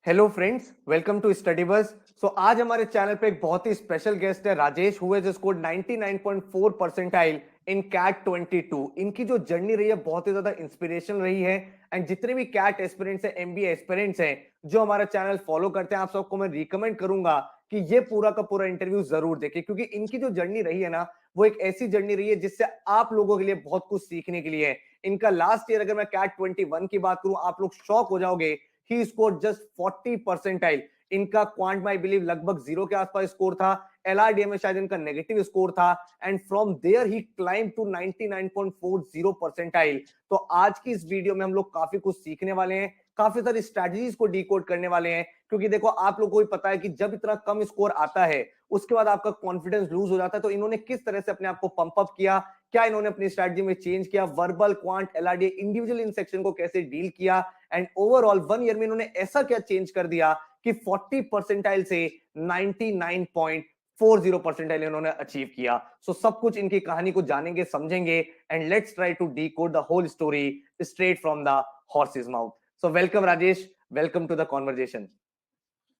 Hello friends, welcome to study bus. आज हमारे channel पे एक बहुत ही स्पेशल गेस्ट है Rajesh, who has scored 99.4 percentile in CAT 22। इनकी जो जर्नी रही है बहुत ही ज्यादा इंस्पिरेशनल रही है। एंड जितने भी कैट एस्पिरेंट्स हैं, एमबीए एस्पिरेंट्स हैं जो हमारा चैनल फॉलो करते हैं, आप सबको मैं रिकमेंड करूंगा कि ये पूरा का पूरा इंटरव्यू जरूर देखें, क्योंकि इनकी जो जर्नी रही है ना, वो एक ऐसी जर्नी रही है जिससे आप लोगों के लिए बहुत कुछ सीखने के लिए है। इनका लास्ट ईयर, अगर मैं कैट 21 की बात करूं, आप लोग शॉक हो जाओगे। He scored just 40 percentile. इनका क्वांट में आई बिलीव लगभग जीरो के आसपास स्कोर था। एलआरडीए में शायद इनका नेगेटिव स्कोर था। And from there he climb to 99.40 percentile. तो आज की इस वीडियो में हम लोग काफी कुछ सीखने वाले हैं, काफी सारी स्ट्रेटजीज को डिकोड करने वाले हैं। क्योंकि देखो, आप लोगों को भी पता है कि जब इतना कम स्कोर आता है उसके बाद आपका कॉन्फिडेंस लूज हो जाता है। तो इन्होंने किस तरह से अपने आप को पंप अप किया, क्या इन्होंने अपनी स्ट्रेटजी में चेंज किया, verbal, quant, LRDI, individual in section को कैसे डील किया, एंड ओवरऑल 1 ईयर में इन्होंने ऐसा क्या चेंज कर दिया कि 40 परसेंटाइल से 99.40 परसेंटाइल इन्होंने अचीव किया। सब कुछ इनकी कहानी को जानेंगे, समझेंगे, and let's try to decode the whole story straight from the horse's mouth. Welcome Rajesh, welcome to the conversation.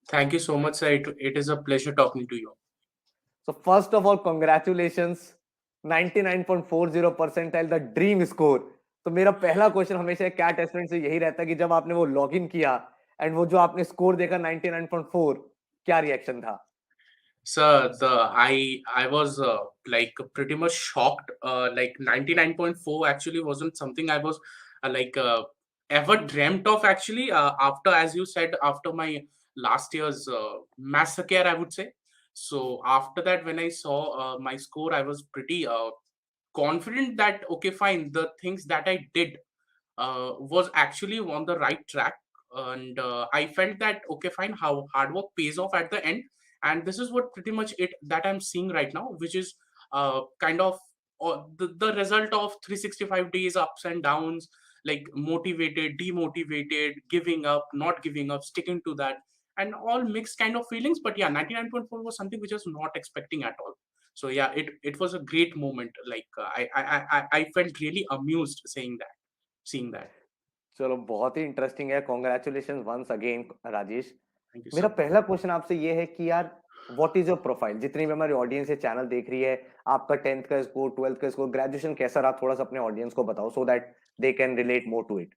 Thank you so much, sir. It is a pleasure talking to you. First of all congratulations, 99.40 percentile, the dream score. तो मेरा पहला question हमेशा cat aspirant से यही रहता है कि जब आपने वो लॉग इन किया एंड वो जो आपने स्कोर देखा 99.4, क्या रिएक्शन था? Sir, I was like pretty much shocked. Like 99.4 actually wasn't something I was like ever dreamt of actually. After, as you said, after my last year's massacre, I would say. So after that, when I saw my score, I was pretty confident that okay, fine, the things that I did was actually on the right track, and I felt that okay, fine, how hard work pays off at the end. And this is what pretty much it that I'm seeing right now, which is kind of the result of 365 days ups and downs, like motivated, demotivated, giving up, not giving up, sticking to that, and all mixed kind of feelings. But yeah, 99.4 was something which I was not expecting at all. So yeah, it was a great moment. Like I felt really amused seeing that. चलो, बहुत ही interesting है। Congratulation once again Rajesh. Thank you मेरा so much. पहला question आपसे ये है कि यार, व्हाट इज योर प्रोफाइल? जितनी भी हमारी ऑडियंस ये चैनल देख रही है, आपका 10th का स्कोर, 12th का स्कोर, ग्रेजुएशन कैसा रहा, थोड़ा सा अपने ऑडियंस को बताओ, so that they can relate more to it.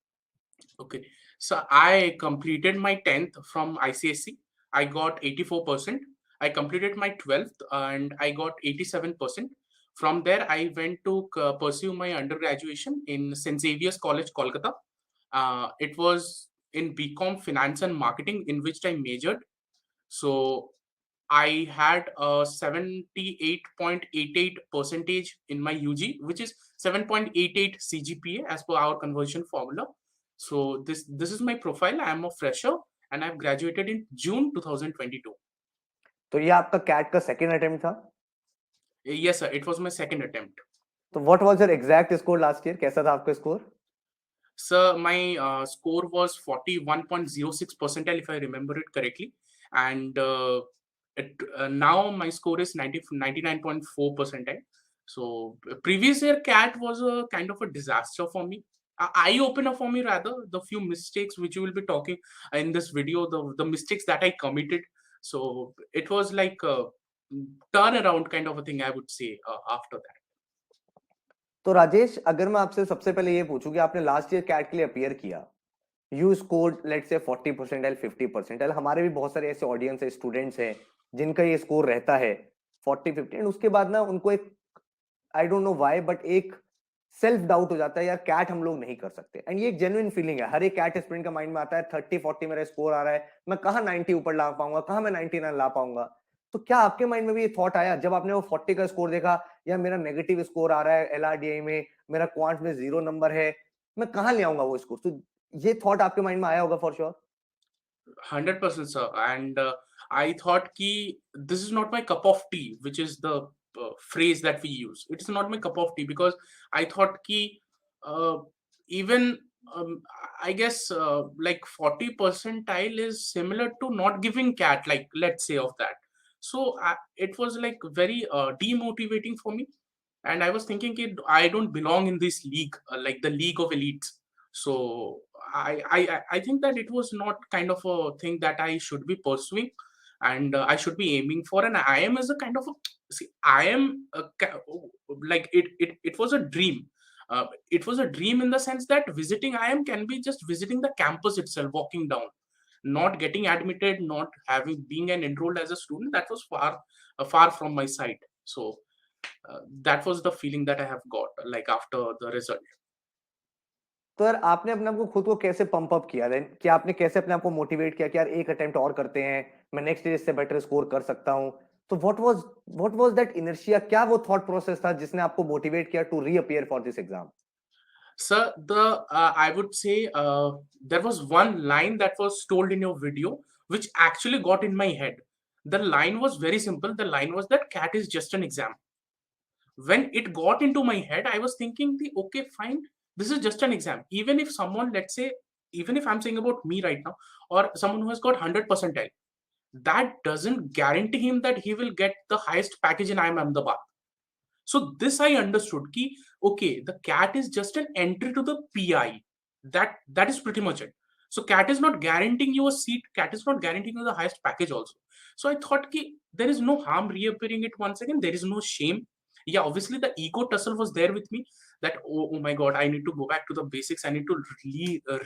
Okay. So I completed my 10th from ICSC. I got 84%. I completed my 12th and I got 87%. From there, I went to pursue my undergraduation in St. Xavier's College, Kolkata. It was in BCom Finance and Marketing, in which I majored. So I had a 78.88 percentage in my UG, which is 7.88 CGPA as per our conversion formula. So this is my profile. I am a fresher and I've graduated in June 2022. तो ये आपका cat का second attempt था? Yes, sir. It was my second attempt. तो what was your exact score last year? कैसा था आपका score? Sir, my score was 41.06 percentile, if I remember it correctly. And now my score is 99.4 percentile. So previous year CAT was a kind of a disaster for me. Eye opener for me rather. The few mistakes which you will be talking in this video, the mistakes that I committed. So it was like a turnaround kind of a thing, I would say, after that. तो राजेश, अगर मैं आपसे सबसे पहले ये पूछूं कि आपने लास्ट ईयर कैट के लिए अपियर किया, you scored let's say 40 percentile, 50 percentile. हमारे भी बहुत सारे ऐसे ऑडियंस है, स्टूडेंट्स हैं जिनका ये स्कोर रहता है 40-50, एंड उसके बाद ना उनको एक, I don't know why, but एक सेल्फ डाउट हो जाता है, यार कैट हम लोग नहीं कर सकते। एंड ये एक जेन्युइन फीलिंग है, हर एक कैट एस्पिरेंट का माइंड में आता है 30-40 मेरा स्कोर आ रहा है, मैं कहाँ 90 ऊपर ला पाऊंगा, कहाँ मैं 99 ला पाऊंगा। तो क्या आपके माइंड में भी ये थॉट आया जब आपने वो 40 का स्कोर देखा, या मेरा नेगेटिव स्कोर आ रहा है एलआरडीआई में, मेरा क्वांट में जीरो नंबर है, मैं कहाँ ले आऊंगा वो स्कोर? तो ये थॉट आपके माइंड में आया होगा for sure. 100%, sir. And I thought ki this is not my cup of tea, which is the phrase that we use. It is not my cup of tea because I thought ki uh, even I guess like 40 percentile is similar to not giving cat, like let's say of that. So it was like very demotivating for me, and I was thinking ki I don't belong in this league, like the league of elites. So I think that it was not kind of a thing that I should be pursuing, and I should be aiming for. And IIM is a kind of a, see, IIM, like it was a dream. It was a dream in the sense that visiting IIM can be just visiting the campus itself, walking down, not getting admitted, not having being an enrolled as a student. That was far from my side. So that was the feeling that I have got like after the result. तो यार आपने अपने आप को खुद को कैसे pump up किया देन? कि आपने कैसे अपने आप को मोटिवेट किया कि यार एक अटेम्प्ट और करते हैं, मैं नेक्स्ट डे इससे बेटर स्कोर कर सकता हूँ? तो व्हाट वाज दैट इनर्शिया? क्या वो थॉट प्रोसेस था जिसने आपको मोटिवेट किया to reappear for this exam? Sir, I would say there was one line that was told in your video which actually got in my head. The line was very simple. The line was that CAT is just an exam. When it got into my head, I was thinking, okay, fine, this is just an exam. Even if someone, let's say, even if I'm saying about me right now, or someone who has got 100 percentile, that doesn't guarantee him that he will get the highest package in IIM Ahmedabad. So this I understood ki okay, the CAT is just an entry to the PI. That is pretty much it. So CAT is not guaranteeing you a seat. CAT is not guaranteeing you the highest package also. So I thought ki there is no harm reappearing it once again. There is no shame. Yeah, obviously the ego tussle was there with me that oh my god, I need to go back to the basics. I need to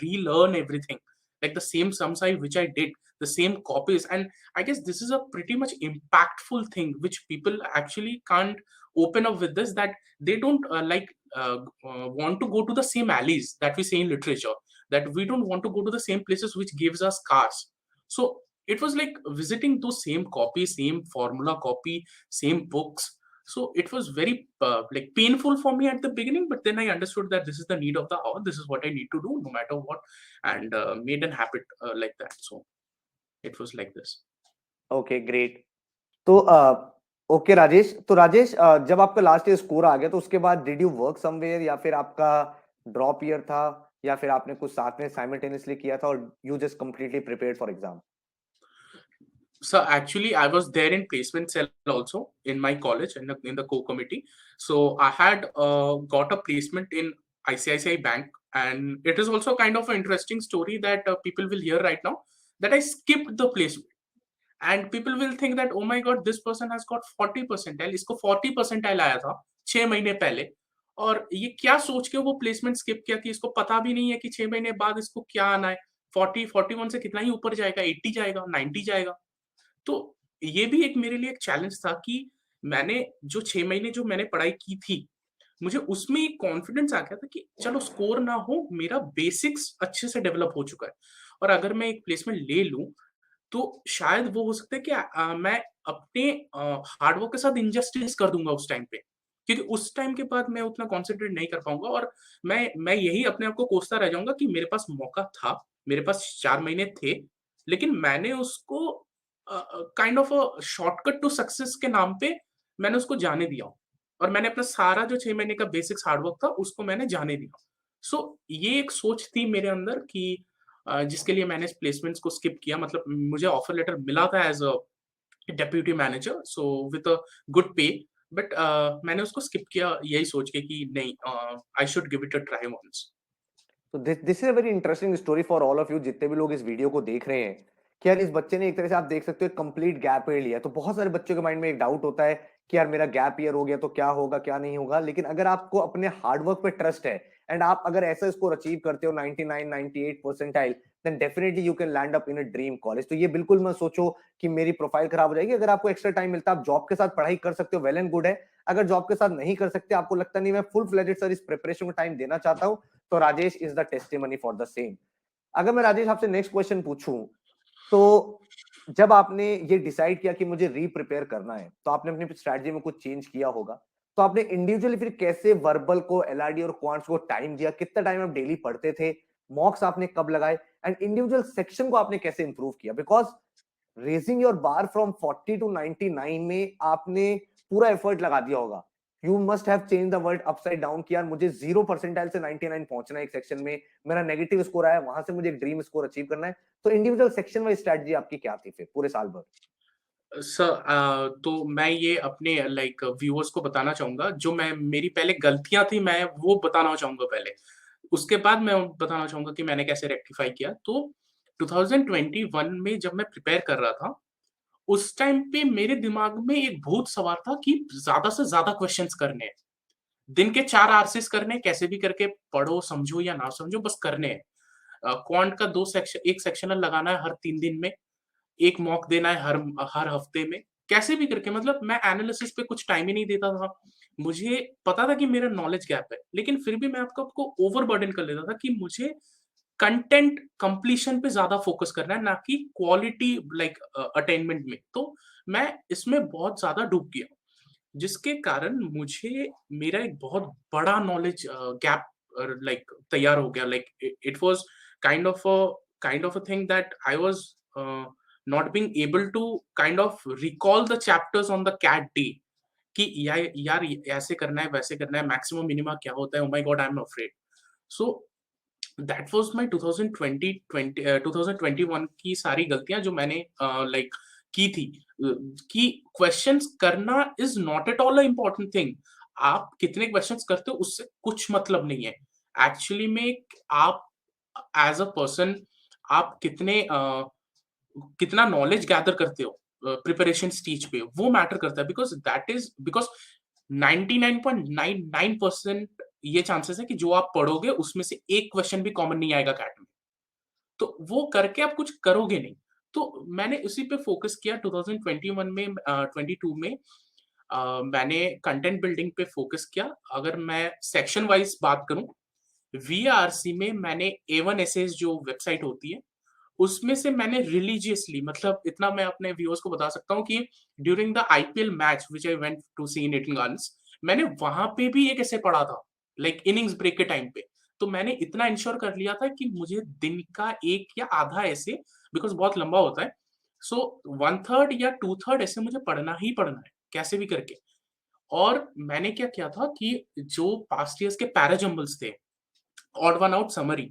relearn everything. Like the same sums which I did, the same copies, and I guess this is a pretty much impactful thing which people actually can't open up with this, that they don't want to go to the same alleys that we say in literature, that we don't want to go to the same places which gives us scars. So it was like visiting those same copy, same formula copy, same books. So it was very like painful for me at the beginning, but then I understood that this is the need of the hour, this is what I need to do no matter what, and made an habit like that. So it was like this. Okay, great. तो okay Rajesh, तो राजेश जब आपका last year score आ गया तो उसके बाद did you work somewhere, या फिर आपका ड्रॉप ईयर था, या फिर आपने कुछ साथ में साइमल्टेनियसली किया था, और you just completely prepared for exam? So actually, I was there in placement cell also in my college in the co-committee. So I had got a placement in ICICI Bank, and it is also kind of an interesting story that people will hear right now, that I skipped the placement, and people will think that oh my god, this person has got 40 percentile, इसको 40 percentile आया था 6 महीने पहले, और ये क्या सोच के वो प्लेसमेंट स्किप किया कि इसको पता भी नहीं है कि 6 महीने बाद इसको क्या आना है, 40-41 से कितना ही ऊपर जाएगा, 80 जाएगा, 90 जाएगा। तो ये भी एक मेरे लिए एक चैलेंज था कि मैंने जो 6 महीने जो मैंने पढ़ाई की थी, मुझे उसमें एक कॉन्फिडेंस आ गया था कि चलो स्कोर ना हो, मेरा बेसिक्स अच्छे से डेवलप हो चुका है, और अगर मैं एक प्लेसमेंट ले लूँ, तो शायद वो हो सकता है कि मैं अपने हार्ड वर्क के साथ इनजस्टिस कर दूँगा उस टाइम पे। क्योंकि उस टाइम के बाद मैं उतना कॉन्संट्रेट नहीं कर पाऊँगा, और मैं यही अपने आप को कोसता रह जाऊँगा कि मेरे पास मौका था, मेरे पास 4 महीने थे, लेकिन मैंने उसको kind of a shortcut to success के नाम पे मैंने उसको जाने दिया, और मैंने अपना सारा जो 6 महीने का बेसिक्स हार्ड वर्क था उसको मैंने जाने दिया। सो ये एक सोच थी मेरे अंदर कि जिसके लिए मैंने प्लेसमेंट्स को स्किप किया, मतलब मुझे ऑफर लेटर मिला था as a deputy manager, so with a good pay, but मैंने उसको स्किप किया यही सोच के कि नहीं, I should give it a try once. तो this is a very interesting story for all of you, जितने भी लोग इस वीडियो को देख रहे हैं, कि यार इस बच्चे ने एक तरह से आप देख सकते हो कंप्लीट गैप ईयर लिया। तो बहुत सारे बच्चों के माइंड में एक डाउट होता है कि यार मेरा गैप ईयर हो गया तो क्या होगा क्या नहीं होगा, लेकिन अगर आपको अपने हार्डवर्क पे ट्रस्ट है एंड आप अगर ऐसा स्कोर अचीव करते हो 99 98 percentile, then definitely you can land up in a dream college. तो ये बिल्कुल मत सोचो कि मेरी प्रोफाइल खराब हो जाएगी। अगर आपको एक्स्ट्रा टाइम मिलता है, आप जॉब के साथ पढ़ाई कर सकते हो, वेल एंड गुड है। अगर जॉब के साथ नहीं कर सकते, आपको लगता नहीं मैं फुल फ्लेजेड सर इस प्रिपरेशन को टाइम देना चाहता हूँ, तो Rajesh is the testimony for the same. अगर मैं राजेश आपसे नेक्स्ट क्वेश्चन पूछूं, तो जब आपने ये डिसाइड किया कि मुझे री प्रिपेयर करना है, तो आपने अपनी स्ट्रैटेजी में कुछ चेंज किया होगा। तो आपने इंडिविजुअली फिर कैसे वर्बल को, एलआरडी और क्वांट्स को टाइम दिया? कितना टाइम आप डेली पढ़ते थे? मॉक्स आपने कब लगाए? एंड इंडिविजुअल सेक्शन को आपने कैसे इंप्रूव किया? Because raising your bar from 40 to 99 में आपने पूरा एफर्ट लगा दिया होगा। You must have change the world upside down कि यार मुझे 0 परसेंटाइल से 99 पहुंचना है एक सेक्शन में, मेरा नेगेटिव स्कोर आया, वहां से मुझे एक ड्रीम स्कोर अचीव करना है। तो इंडिविजुअल सेक्शन वाइज स्ट्रेटजी आपकी क्या थी फिर पूरे साल भर? सर तो मैं ये अपने लाइक व्यूअर्स को बताना चाहूँगा, जो मैं मेरी पहले गलतियाँ थी मैं वो बताना चाहूँगा पहले। उसके बाद मैं बताना चाहूँगा कि मैंने कैसे रेक्टिफाई किया। तो 2021 में जब मैं प्रिपेयर कर रहा था, उस टाइम पे मेरे दिमाग में एक भूत सवार था कि ज़्यादा से ज़्यादा क्वेश्चन्स करने हैं। दिन के 4 आरसीज़ करने हैं, कैसे भी करके पढ़ो, समझो या ना समझो बस करने हैं। क्वांट का 2 सेक्शन 1 सेक्शनल लगाना है हर 3 दिन में, 1 मॉक देना है हर हर हफ्ते में, कैसे भी करके मतलब मैं एनालिसिस पे कुछ टाइम ही नहीं देता था। मुझे पता था कि मेरा नॉलेज गैप है, लेकिन फिर भी मैं आपको ओवरबर्डन कर लेता था कि मुझे कंटेंट कंप्लीशन पे ज़्यादा फोकस करना है, ना कि क्वालिटी लाइक अटेनमेंट में। तो मैं इसमें बहुत ज़्यादा डूब गया, जिसके कारण मुझे मेरा एक बहुत बड़ा नॉलेज गैप लाइक तैयार हो गया। Like it was kind of a thing that I was not being able to kind of recall the chapters on the CAT day कि यार ऐसे करना है, वैसे करना है, मैक्सिमम मिनिमा क्या होता है? Oh my God! I am afraid. So that was my 2021 की सारी गलतियाँ जो मैंने लाइक की थी। कि क्वेश्चन्स करना is not at all a important thing. आप कितने क्वेश्चन्स करते हो उससे कुछ मतलब नहीं है। एक्चुअली में आप एज़ अ पर्सन आप कितना नॉलेज गैदर करते हो प्रिपरेशन स्टेज पे, वो मैटर करता है। बिकॉज़ 99.99% ये चांसेस है कि जो आप पढ़ोगे उसमें से एक क्वेश्चन भी कॉमन नहीं आएगा कैट में। तो वो करके आप कुछ करोगे नहीं। तो मैंने उसी पे फ़ोकस किया 2021 में 22 में मैंने कंटेंट बिल्डिंग पे फ़ोकस किया। अगर मैं सेक्शन वाइज़ बात करूँ, वीआरसी में मैंने ए1 एसेस जो वेबसाइट होती है, उसमें से मैंने रिलिजियसली मतलब इतना मैं अपने व्यूअर्स को बता सकता हूँ कि during the IPL match which I went to see in Eden Gardens, मैंने वहाँ पे भी एक ऐसे पढ़ा था, लाइक इनिंग्स ब्रेक के टाइम पे। तो मैंने इतना इंश्योर कर लिया था कि मुझे दिन का 1 या आधा ऐसे, बिकॉज़ बहुत लंबा होता है, सो 1/3 या 2/3 ऐसे मुझे पढ़ना ही पढ़ना है, कैसे भी करके। और मैंने क्या किया था कि जो पास्ट ईयर्स के पैरा जंबल्स थे, ऑड वन आउट समरी,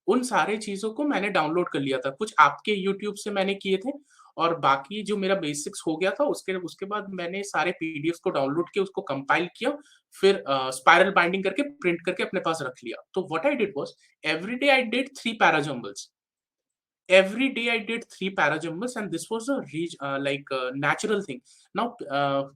उन सारे चीज़ों को मैंने डाउनलोड कर लिया था। कुछ आपके यूट्यूब से मैंने किए थे और बाकी जो मेरा बेसिक्स हो गया था उसके उसके बाद मैंने सारे पीडीएफ्स को डाउनलोड किया, उसको कंपाइल किया, फिर स्पाइरल बाइंडिंग करके प्रिंट करके अपने पास रख लिया। तो what I did was every day I did 3 para jumbles. Every day I did 3 parajumbles, and this was a natural thing. Now,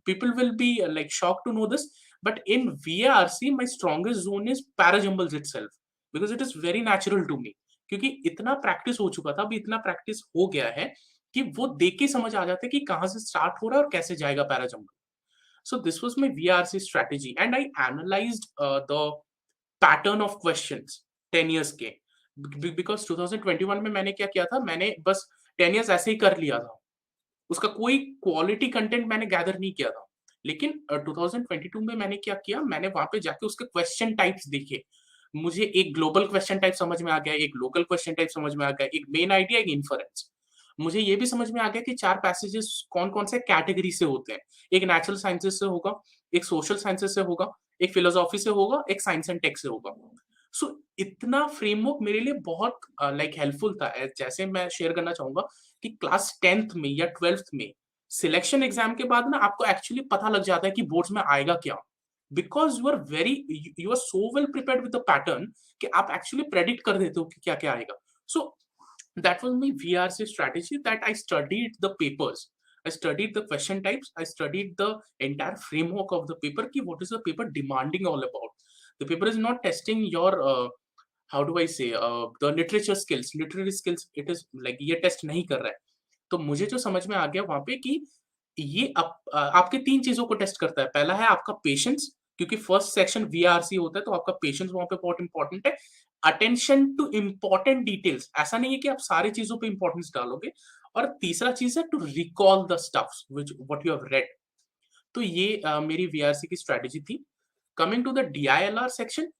people will be like shocked to know this, but in VARC, my strongest zone is parajumbles itself because it is very natural to me. क्योंकि इतना practice हो चुका था, अभी इतना practice हो गया है कि वो देख के समझ आ जाता है कि कहाँ से स्टार्ट हो रहा है और कैसे जाएगा parajumble. So this was my VRC strategy, and I analyzed the pattern of questions 10 years के। बिकॉज़ 2021 में मैंने क्या किया था, मैंने बस 10 इयर्स ऐसे ही कर लिया था। उसका कोई क्वालिटी कंटेंट मैंने गैदर नहीं किया था। लेकिन 2022 में मैंने क्या किया, मैंने वहाँ पे जाके उसके क्वेश्चन टाइप्स देखे। मुझे एक ग्लोबल क्वेश्चन टाइप समझ में आ गया, एक लोकल क्वेश्चन टाइप समझ में आ गया, एक मेन आइडिया, एक इन्फरेंस। मुझे ये भी समझ में आ गया कि 4 पैसेजेस कौन-कौन से कैटेगरी से होते हैं। एक नेचुरल साइंसेस से होगा, एक सोशल साइंसेस से होगा, एक फिलॉसफी से होगा, एक साइंस एंड टेक से होगा। सो इतना फ्रेमवर्क मेरे लिए बहुत लाइक हेल्पफुल था। जैसे मैं शेयर करना चाहूँगा कि क्लास 10th में या 12th में सिलेक्शन एग्ज़ाम के बाद ना आपको एक्चुअली पता लग जाता है कि बोर्ड्स में आएगा क्या? Because you are so well prepared with the pattern कि आप एक्चुअली प्रेडिक्ट कर देते हो कि क्या-क्या आएगा। सो that was my VRC strategy, that I studied the papers. I studied the question types. I studied the entire framework of the paper. Ki what is the paper demanding all about? The paper is not testing your how do I say the literature skills, literary skills. It is like ये test नहीं कर रहा है. तो मुझे जो समझ में आ गया वहाँ पे कि ये आपके 3 चीज़ों को टेस्ट करता है। पहला है आपका पेशेंस, क्योंकि फर्स्ट सेक्शन वीआरसी होता है, तो आपका पेशेंस वहाँ पे बहुत इम्पोर्टेंट है। अटेंशन टू इम्पोर्टेंट डिटेल्स, ऐसा नहीं है कि आप सारी चीज़ों पे इम्पोर्टेंस डालोगे। और तीसरा चीज़ है to recall the stuffs which what you have read. तो ये मेरी वीआरसी की स्ट्रैटेजी थी। Coming to the DILR section,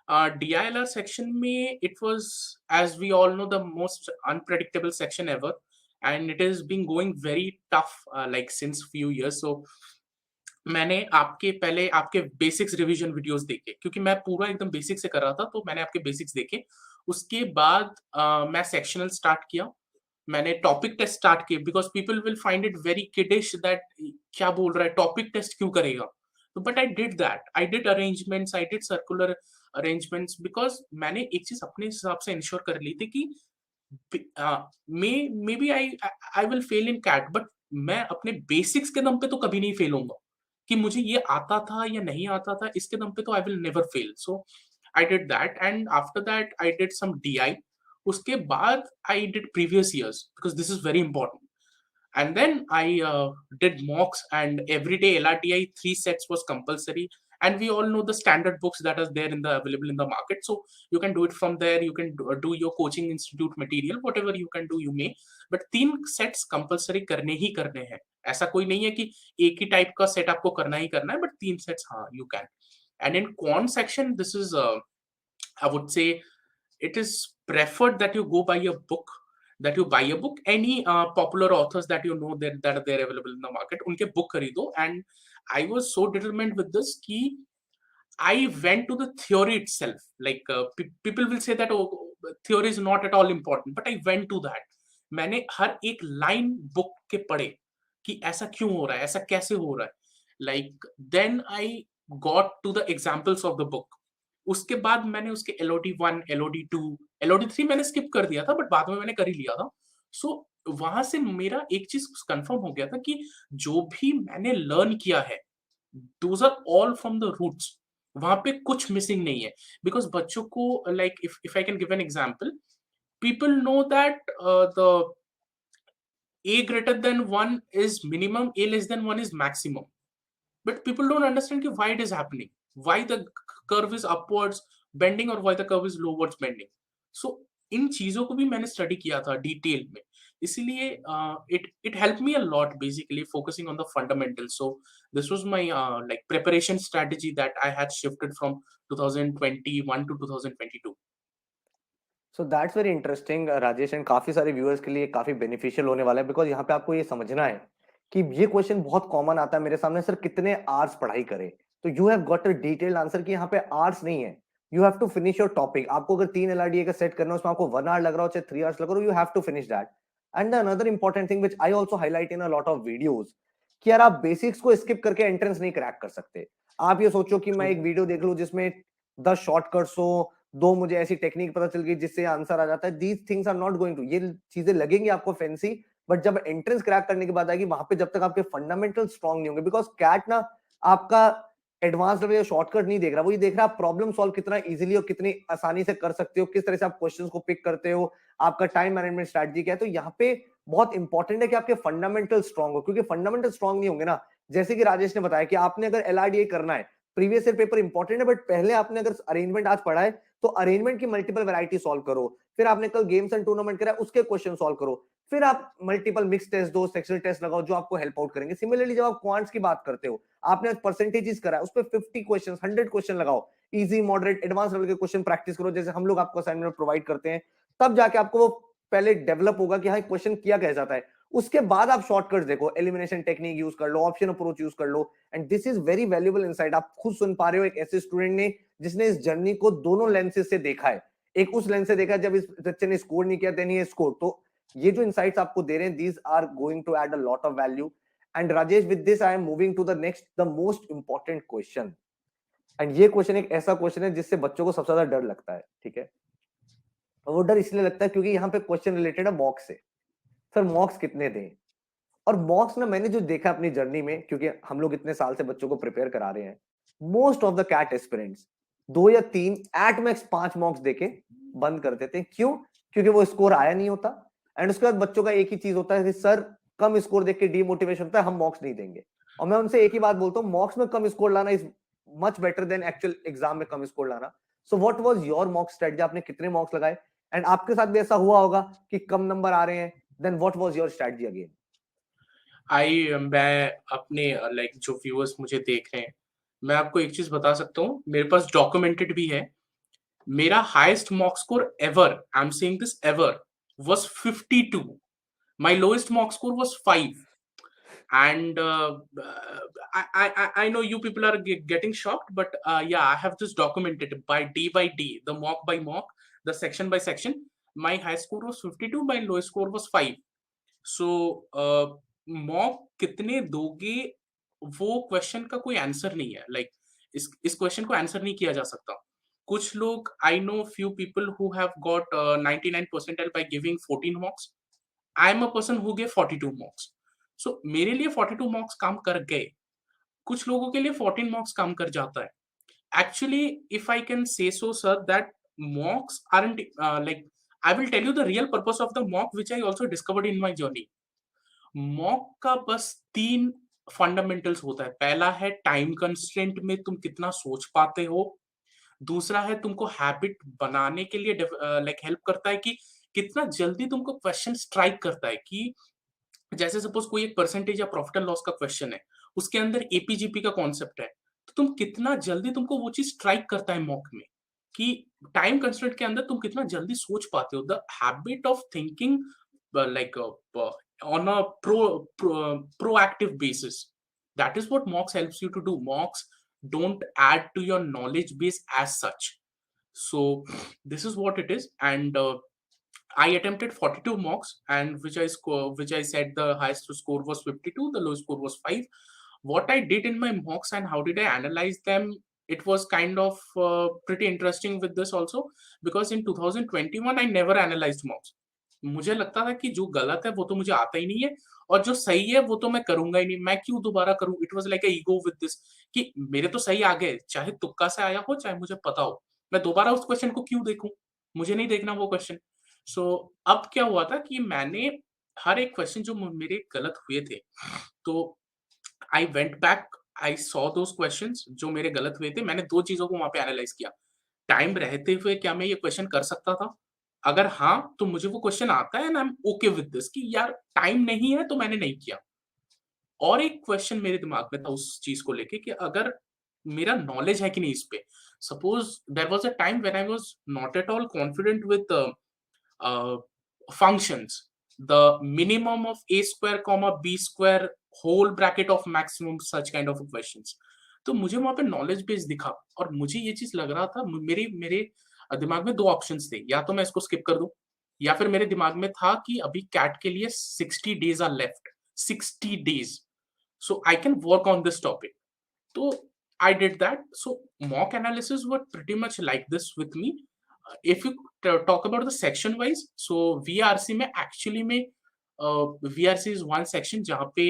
DILR section में it was, as we all know, the most unpredictable section ever, and it has been going very tough like since few years. So मैंने आपके पहले आपके basics revision videos देखे, क्योंकि मैं पूरा एकदम बेसिक से कर रहा था, तो मैंने आपके बेसिक्स देखे। उसके बाद मैं सेक्शनल स्टार्ट किया। मैंने टॉपिक टेस्ट स्टार्ट किए because people will find it very kiddish that क्या बोल रहा है, टॉपिक टेस्ट क्यों करेगा? तो but I did that. I did arrangements, I did circular arrangements, because मैंने एक चीज अपने हिसाब से इंश्योर कर ली थी कि maybe I I will fail in CAT, but मैं अपने बेसिक्स के दम पे तो कभी नहीं फेल होऊंगा कि मुझे ये आता था या नहीं आता था, इसके दम पे तो I will never fail. So I did that, and after that I did some DI. उसके बाद I did previous years because this is very important. And then I did mocks, and every day LRTI 3 sets was compulsory. And we all know the standard books that are there in the available in the market, so you can do it from there. You can do your coaching institute material, whatever you can do you may, but 3 sets compulsory करने ही करने हैं. ऐसा कोई नहीं है कि एक ही type का सेट आपको करना ही करना है, but 3 sets हाँ you can. And in quant section, this is I would say it is preferred that you go buy a book, that you buy a book, any popular authors that you know that are there available in the market, unke book kharido. And I was so determined with this ki I went to the theory itself. Like people will say that oh, theory is not at all important, but I went to that. मैंने हर एक line book के पढ़े कि ऐसा क्यों हो रहा है, ऐसा कैसे हो रहा है. Like then I got to the examples of the book. उसके बाद मैंने उसके LOD 1, LOD 2, LOD 3 मैंने स्किप कर दिया था, बट बाद में मैंने कर ही लिया था. सो वहां से मेरा एक चीज कंफर्म हो गया था कि जो भी मैंने लर्न किया है, those are all from the roots. वहां पे कुछ मिसिंग नहीं है. बिकॉज बच्चों को like if I can give an example, people know that the a greater than 1 is minimum, a less than 1 is maximum, but people don't understand ki why it is happening, why the curve is upwards bending or why the curve is lowards bending. So इन चीजों को भी मैंने study किया था detail में. इसीलिए it helped me a lot, basically focusing on the fundamentals. So this was my like preparation strategy that I had shifted from 2021 to 2022. So that's very interesting Rajesh, and काफी सारे व्यूअर्स के लिए काफी beneficial होने वाला है, बिकॉज यहाँ पे आपको ये समझना है कि ये क्वेश्चन बहुत कॉमन आता है मेरे सामने, सर कितने आवर्स पढ़ाई करें. तो you have got a detailed answer कि यहाँ पे आवर्स नहीं है, you have to finish your topic. आपको अगर 3 LRDA का सेट करना है, उसमें आपको 1 आवर लग रहा हो चाहे 3 आवर्स लग रहा हो, you have to finish that. And another important thing which I also highlight in a lot of videos, कि यार आप बेसिक्स को स्किप करके एंट्रेंस नहीं क्रैक कर सकते. आप ये सोचो कि मैं True. एक वीडियो देख लूं जिसमें 10 शॉर्टकट्स हो, 2 मुझे ऐसी टेक्निक पता चल गई जिससे आंसर आ जाता है. These things are not going to, ये चीजें लगेंगी आपको फैंसी, बट जब एंट्रेंस क्रैक करने की बात आएगी, वहां पे जब तक आपके फंडामेंटल स्ट्रांग नहीं होंगे, बिकॉज कैट ना आपका एडवांस लेवल या शॉर्टकट नहीं देख रहा, वो ये देख रहा है आप प्रॉब्लम सॉल्व कितना इजीली और कितनी आसानी से कर सकते हो, किस तरह से आप क्वेश्चंस को पिक करते हो, आपका टाइम मैनेजमेंट स्ट्रेटजी क्या है. तो यहाँ पे बहुत इंपॉर्टेंट है कि आपके फंडामेंटल स्ट्रांग हो, क्योंकि फंडामेंटल स्ट्रांग नहीं होंगे ना, जैसे कि राजेश ने बताया कि आपने अगर LRDA करना है, प्रीवियस ईयर पेपर इंपॉर्टेंट है, बट पहले आपने अगर अरेंजमेंट आज पढ़ा है तो अरेंजमेंट की मल्टीपल वैरायटी सॉल्व करो. फिर आपने कल गेम्स एंड टूर्नामेंट करा, उसके क्वेश्चन सॉल्व करो. फिर आप मल्टीपल मिक्स टेस्ट दो, सेक्शनल टेस्ट लगाओ, जो आपको हेल्प आउट करेंगे. सिमिलरली जब आप क्वांट्स की बात करते हो, आपने आज परसेंटेजेस करा है, उस पर 50 क्वेश्चन 100 क्वेश्चन लगाओ, इजी मॉडरेट एडवांस लेवल के क्वेश्चन प्रैक्टिस करो, जैसे हम लोग आपको असाइनमेंट प्रोवाइड करते हैं. तब जाके आपको वो पहले डेवलप होगा कि हाँ क्वेश्चन किया कैसे जाता है. उसके बाद आप शॉर्टकट्स देखो, एलिमिनेशन टेक्निक यूज कर लो, ऑप्शन अप्रोच यूज कर लो, and this is very valuable insight. आप खुद सुन पा रहे हो एक ऐसे स्टूडेंट ने जिसने इस जर्नी को दोनों लेंसेज से देखा है. एक उस लेंस से देखा जब इस बच्चे ने स्कोर नहीं किया, देन ही स्कोर. तो ये जो इनसाइट्स आपको दे रहे हैं, these are going to add a lot of value. And Rajesh, with this I am moving to the next, the most important question. And ये क्वेश्चन एक ऐसा क्वेश्चन है जिससे बच्चों को सबसे ज्यादा डर लगता है. ठीक है, वो डर इसलिए लगता है क्योंकि यहाँ पे क्वेश्चन रिलेटेड है मॉक्स से. सर मॉक्स कितने दें? और मॉक्स ना मैंने जो देखा अपनी जर्नी में, क्योंकि हम लोग इतने साल से बच्चों को प्रिपेयर करा रहे हैं, most of the CAT aspirants 2 या 3 एट मैक्स 5 मॉक्स देके बंद कर देते हैं. क्यों? क्योंकि वो स्कोर आया नहीं होता. एंड उसके बाद बच्चों का एक ही चीज होता है कि सर कम स्कोर देख के डीमोटिवेशन होता है, हम मॉक्स नहीं देंगे. और मैं उनसे एक ही बात बोलता हूँ, मॉक्स में कम स्कोर लाना is much better than actual exam में कम स्कोर लाना. So what was your mock strategy? आपने कितने मॉक्स लगाए? एंड आपके साथ भी ऐसा हुआ होगा कि कम नंबर आ रहे हैं, then what was your strategy again? मैं अपने लाइक जो व्यूअर्स मुझे देख रहे हैं, मैं आपको एक चीज बता सकता हूँ, मेरे पास डॉक्यूमेंटेड भी है. मेरा highest mock score ever, I am saying this ever, was 52. My lowest mock score was 5. And I know you people are getting shocked, but yeah, I have this documented by D, the mock by mock, the section by section. My high score was 52, my lowest score was 5. So mock कितने दोगे, वो question का कोई answer नहीं है. Like इस question को answer नहीं किया जा सकता. कुछ लोग, I know few people who have got 99 percentile by giving 14 mocks. I am a person who gave 42 mocks. So मेरे लिए 42 mocks काम कर गए, कुछ लोगों के लिए 14 mocks काम कर जाता है. Actually, if I can say so, sir, that mocks aren't like, I will tell you the real purpose of the mock, which I also discovered in my journey. Mock का बस 3 फंडामेंटल्स होता है. पहला है टाइम कंस्ट्रेंट में तुम कितना सोच पाते हो. दूसरा है तुमको हैबिट बनाने के लिए लाइक हेल्प करता है कि कितना जल्दी तुमको क्वेश्चन स्ट्राइक करता है. कि जैसे सपोज कोई एक परसेंटेज या प्रॉफिट एंड लॉस का क्वेश्चन है, उसके अंदर एपीजीपी का कॉन्सेप्ट है, तो तुम कितना जल्दी तुमको वो चीज स्ट्राइक करता है मॉक में. कि टाइम कंस्ट्रेंट के अंदर तुम कितना जल्दी सोच पाते हो. The habit of thinking like on a proactive basis, that is what mocks helps you to do. Mocks don't add to your knowledge base as such. So this is what it is. And I attempted 42 mocks, and which I said the highest score was 52, the lowest score was 5. What I did in my mocks and how did I analyze them, it was kind of pretty interesting with this also, because in 2021 I never analyzed mocks. मुझे लगता था कि जो गलत है वो तो मुझे आता ही नहीं है, और जो सही है वो तो मैं करूंगा ही नहीं, मैं क्यों दोबारा करूं. It was like a ego with this, कि मेरे तो सही आ गए, चाहे तुक्का से आया हो चाहे मुझे पता हो, मैं दोबारा उस क्वेश्चन को क्यों देखूं, मुझे नहीं देखना वो क्वेश्चन. सो अब क्या हुआ था कि मैंने हर एक क्वेश्चन जो मेरे गलत हुए थे, तो I went back, I saw those questions जो मेरे गलत हुए थे. मैंने 2 चीज़ों को वहाँ पे एनालाइज़ किया. टाइम रहते हुए क्या मैं ये क्वेश्चन कर सकता था? अगर हाँ, तो मुझे वो क्वेश्चन आता है and I M okay with this, कि यार टाइम नहीं है तो मैंने नहीं किया. और एक क्वेश्चन मेरे दिमाग में था उस चीज़ को लेके कि अगर मेरा नॉलेज है कि नहीं इस पे. Suppose there was a time when I was not at all confident with functions, the minimum of a square comma b square whole bracket of maximum, such kind of questions. तो मुझे वहाँ पे knowledge base दिखा और मुझे ये चीज़ लग रहा था, मेरे मेरे दिमाग में 2 ऑप्शंस थे, या तो मैं इसको स्किप कर दूँ, या फिर मेरे दिमाग में था कि अभी कैट के लिए 60 days are left, 60 days, so I can work on this topic. So I did that. So mock analysis were pretty much like this with me. If you talk about the section wise, so VRC में actually में VRC is one section जहाँ पे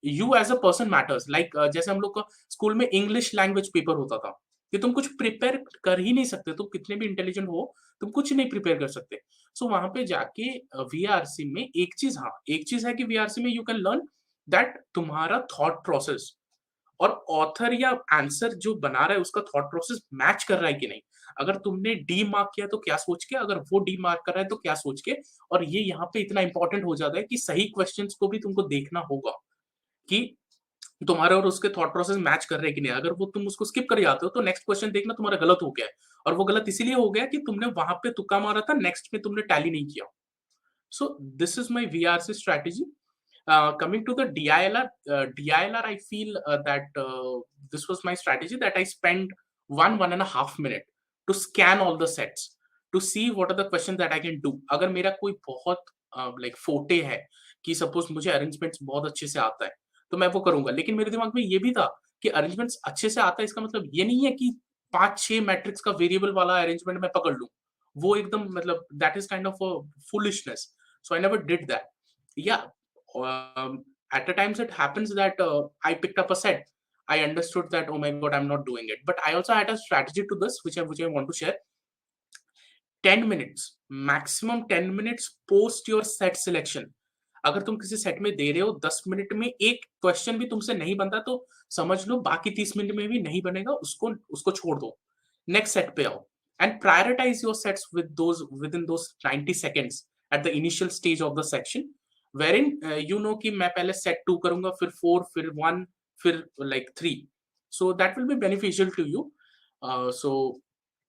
you as a person matters. Like जैसे हम लोग का school में English language paper होता था, कि तुम कुछ प्रिपेयर कर ही नहीं सकते, तुम कितने भी इंटेलिजेंट हो तुम कुछ नहीं प्रिपेयर कर सकते. सो वहां पे जाके VRC में एक चीज, हाँ एक चीज है कि VRC में यू कैन लर्न दैट तुम्हारा थॉट प्रोसेस और ऑथर या आंसर जो बना रहा है उसका थॉट प्रोसेस मैच कर रहा है कि नहीं. अगर तुमने डी मार्क किया तो क्या सोच के, अगर वो डी मार्क कर रहा है तो क्या सोच के. और ये यहाँ पे इतना इंपॉर्टेंट हो जाता है कि सही क्वेश्चंस को भी तुमको देखना होगा कि तुम्हारा और उसके थॉट प्रोसेस मैच कर रहे हैं कि नहीं. अगर वो तुम उसको स्किप कर जाते हो तो नेक्स्ट क्वेश्चन देखना तुम्हारा गलत हो गया है, और वो गलत इसीलिए हो गया कि तुमने वहां पे तुक्का मारा था, नेक्स्ट में तुमने टैली नहीं किया. So this is my VRC strategy. Coming to the DILR, I feel that this was my strategy, that I spent 1.5 minute to scan all the sets to see what are the questions that I can do. अगर मेरा कोई बहुत like forte है कि suppose मुझे arrangements बहुत अच्छे से आता है तो मैं वो करूंगा. लेकिन मेरे दिमाग में ये भी था कि arrangements अच्छे से आता है इसका मतलब ये नहीं है कि 5-6 मैट्रिक्स का वेरिएबल वाला अरेंजमेंट मैं पकड़ लूं. वो एकदम मतलब that is kind of a foolishness. So I never did that. Yeah, at times it happens that I picked up a set. I understood that, oh my god, I'm not doing it. But I also had a strategy to this, which I want to share. 10 minutes, maximum 10 minutes post your set selection. अगर तुम किसी set में दे रहे हो 10 minute में एक question भी तुमसे नहीं बनता तो समझ लो बाकी 30 मिनट में भी नहीं बनेगा, उसको उसको छोड़ दो, नेक्स्ट सेट पे आओ. And prioritize your sets within those 90 seconds at the initial stage of the section, wherein you know कि मैं पहले set 2 करूंगा, फिर 4, फिर 1, फिर like 3. So that will be beneficial to you. So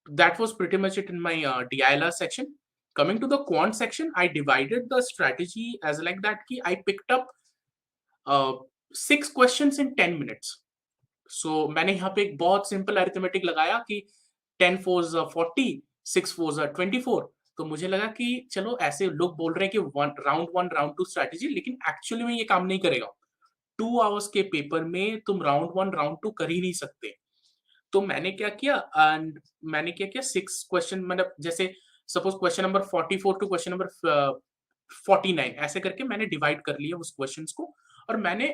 that was pretty much it in my DILR section. Coming to the quant section, I divided the strategy as like that कि I picked up 6 questions in 10 minutes. So मैंने यहाँ पे एक बहुत simple arithmetic लगाया कि 10 4s are 40, 6 4s are 24. तो मुझे लगा कि चलो ऐसे लोग बोल रहे हैं कि राउंड 1 राउंड 2 स्ट्रेटेजी, लेकिन एक्चुअली में ये काम नहीं करेगा. 2 आवर्स के पेपर में तुम राउंड 1 राउंड 2 कर ही नहीं सकते. तो मैंने क्या किया 6 क्वेश्चन मतलब जैसे suppose question number 44 to question number 49 ऐसे करके मैंने डिवाइड कर लिया उस क्वेश्चन्स को और मैंने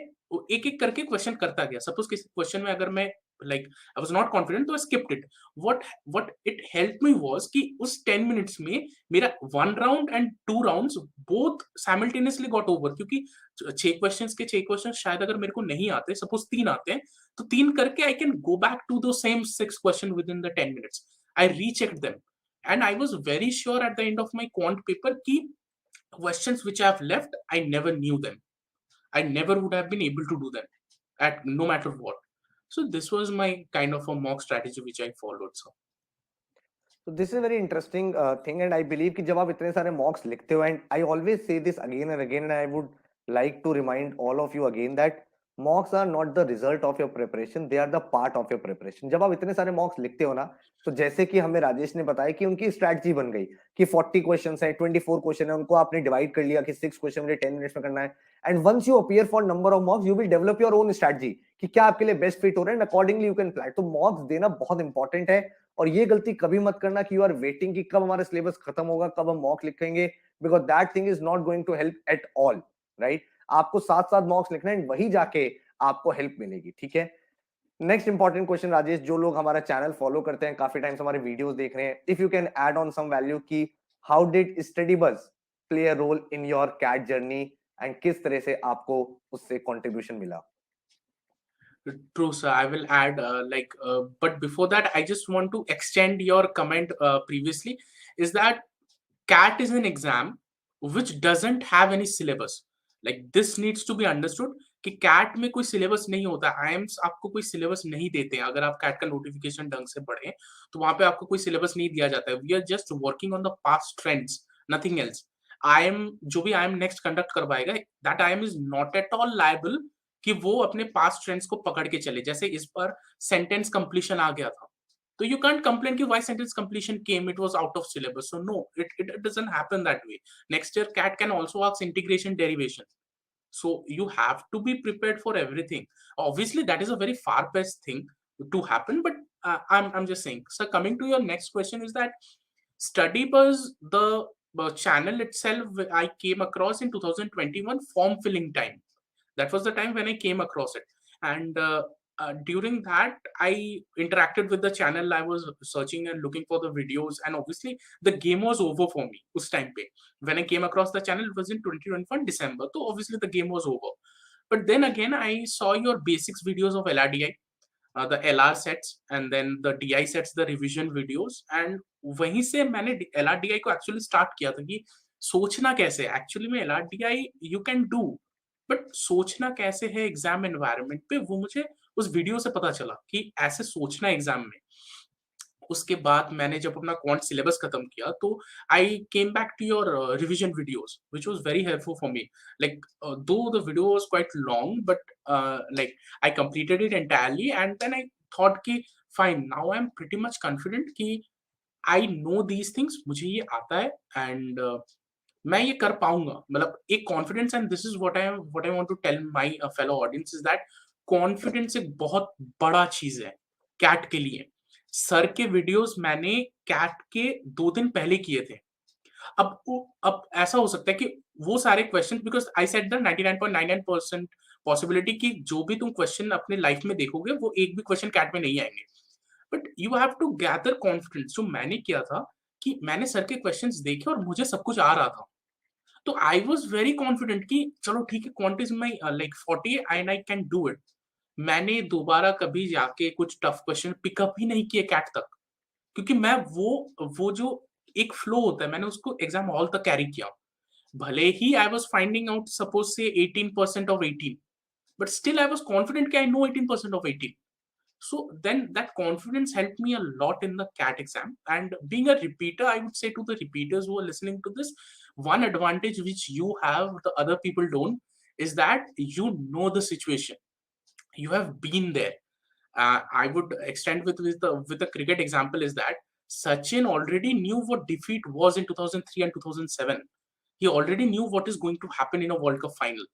एक-एक करके क्वेश्चन करता गया। सपोज़ किसी क्वेश्चन में अगर मैं like I was not confident तो I skipped it. What it helped me was कि उस 10 मिनट्स में मेरा 1 round and 2 rounds both simultaneously got over क्योंकि 6 क्वेश्चन्स के 6 क्वेश्चन्स शायद अगर मेरे को नहीं आते, सपोज़ 3 आते हैं, तो 3 करके I can go back to दो same 6 question within the 10 minutes. I rechecked them and I was very sure at the end of my quant paper कि questions which I have left, I never knew them. I never would have been able to do them at no matter what. So this was my kind of a mock strategy which I followed. So So this is a very interesting thing, and I believe कि जब आप इतने सारे mocks लिखते हो, and I always say this again and again, and I would like to remind all of you again that mocks are not the result of your preparation, they are the part of your preparation. जब आप इतने सारे mocks लिखते हो ना, तो जैसे कि हमें राजेश ने बताया कि उनकी स्ट्रैटेजी बन गई कि 40 क्वेश्चंस है, 24 क्वेश्चन है, उनको आपने डिवाइड कर लिया कि 6 क्वेश्चन मुझे 10 मिनट्स में करना है, and once you appear for number of mocks you will develop your own strategy कि क्या आपके लिए बेस्ट फिट हो रहा है, and accordingly you can plan. तो मॉक्स देना बहुत इंपॉर्टेंट है, और ये गलती कभी मत करना कि यू आर वेटिंग कि कब हमारा सिलेबस खत्म होगा, कब हम मॉक लिखेंगे, because that thing is not going to help at all, right. आपको साथ साथ मॉक्स लिखना है, वही जाके आपको हेल्प मिलेगी, ठीक है। नेक्स्ट इंपॉर्टेंट क्वेश्चन राजेश, जो लोग हमारा चैनल फॉलो करते हैं, काफी टाइम से हमारे वीडियोस देख रहे हैं, if you can add on some value की how did Study Buzz play a role in your CAT journey, and किस तरह से आपको उससे कंट्रीब्यूशन मिला। true, sir. I will add but before that, I just want to extend your comment previously. Is that CAT is an exam which doesn't have any syllabus. Like this needs to be understood कि cat में कोई syllabus नहीं होता। IIMs आपको कोई syllabus नहीं देते हैं। अगर आप कैट का नोटिफिकेशन ढंग से पढ़ें तो वहां पे आपको कोई सिलेबस नहीं दिया जाता है। We are just working on the past trends, nothing else. IIM जो भी आईएम नेक्स्ट कंडक्ट करवाएगा, that IIM is not at all liable कि वो अपने पास्ट ट्रेंड्स को पकड़ के चले। जैसे इस बार सेंटेंस कंप्लीशन आ गया था, तो you can't complain कि why sentence completion came, it was out of syllabus. So no, it doesn't happen that way. Next year CAT can also ask integration derivation. So you have to be prepared for everything. Obviously that is a very far fetched thing to happen, but I'm just saying. So coming to your next question is that StudyBuzz, the channel itself, I came across in 2021 form filling time. That was the time when I came across it, and during that I interacted with the channel. I was searching and looking for the videos, and obviously the game was over for me us time pe. When I came across the channel, it was in 2021 December, so obviously the game was over. But then again I saw your basics videos of LRDI, the LR sets, and then the DI sets, the revision videos, and वहीं से मैंने LRDI को actually start किया था कि सोचना कैसे actually में LRDI you can do, but सोचना कैसे है एग्जाम एनवायरनमेंट पे, वो मुझे उस वीडियो से पता चला कि ऐसे सोचना एग्जाम में। उसके बाद मैंने जब अपना क्वांट सिलेबस खत्म किया तो I came back to your revision videos which was very helpful for me. Like though the video was quite long, but like I completed it entirely and then I thought कि fine, now I am pretty much confident कि I know these things, मुझे ये आता है and मैं ये कर पाऊंगा। मतलब एक confidence, and this is what I want to tell my fellow audience is that confidence एक बहुत बड़ा चीज है कैट के लिए। सर के वीडियोस मैंने कैट के 2 दिन पहले किए थे। अब ऐसा हो सकता है कि वो सारे question, because I said the 99.99% possibility कि जो भी तुम क्वेश्चन अपने लाइफ में देखोगे वो एक भी क्वेश्चन कैट में नहीं आएँगे। But you have to gather confidence. जो मैंने किया था कि मैंने सर के क्वेश्चंस देखे और मुझे सब कुछ आ रहा था। तो आई वाज़ वेरी कॉन्फिडेंट कि चलो ठीक है, quant is my like 40 and I can do it. मैंने दोबारा कभी जाके कुछ टफ क्वेश्चन पिकअप ही नहीं किए कैट तक, क्योंकि मैं वो जो एक फ्लो होता है, मैंने उसको एग्जाम हॉल तक कैरी किया। भले ही I was finding out suppose say 18% of 18, but still I was confident कि I know 18% of 18। So then that confidence helped me a lot in the CAT exam. And being a repeater, I would say to the repeaters who are listening to this, one advantage which you have, the other people don't, is that you know the situation. You have been there. I would extend with the cricket example is that Sachin already knew what defeat was in 2003 and 2007. He already knew what is going to happen in a World Cup final.